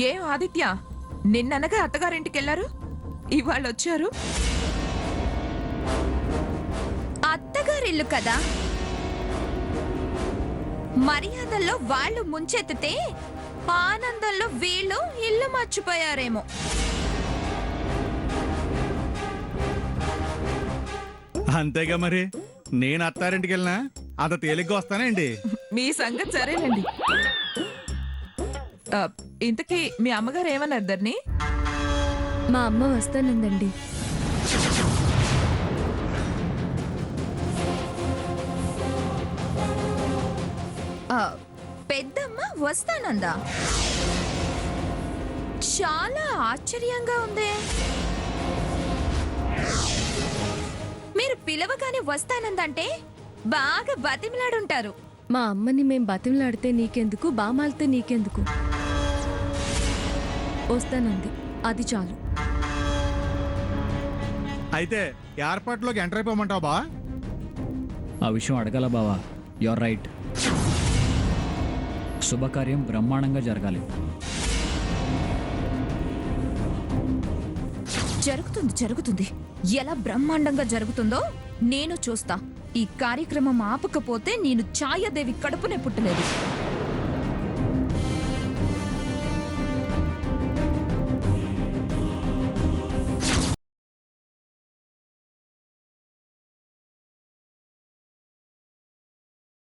ఏం ఆదిత్య, నిన్ననగా అత్తగారింటికెళ్లారు, ఇవాళ వచ్చారు. అత్తగారిల్లు కదా, మర్యాదల్లో వాళ్ళు ముంచెత్తితే ఆనందంలో వీళ్ళు ఇల్లు మర్చిపోయారేమో. అంతేగా మరి, నేను అత్తారింటికి వెళ్ళినా అంత తేలిగ్గా వస్తానండి. మీ సంగతి సరేనండి. ఇంతకీ మీ అమ్మగారు ఏమన్నారు ధరణి? మా అమ్మ వస్తానందండి. పెద్దమ్మ వస్తానందా? చాలా ఆశ్చర్యంగా ఉంది. మీరు పిలవగానే వస్తానందంటే బాగా బతిమలాడుంటారు. మా అమ్మని మేం బతిమలాడితే నీకెందుకు, బామాలితే నీకెందుకు? వస్తానంది, అది చాలు. అయితే ఏర్పాట్లోకి ఎంటర్ అయిపోమంటావు బా? ఆ విషయం అడగాల బావా. Your right. శుభకార్యం బ్రహ్మాండంగా జరగాలి. జరుగుతుంది జరుగుతుంది. ఎలా బ్రహ్మాండంగా జరుగుతుందో నేను చూస్తా. ఈ కార్యక్రమం ఆపకపోతే నేను ఛాయాదేవి కడుపునే పుట్టలేదు.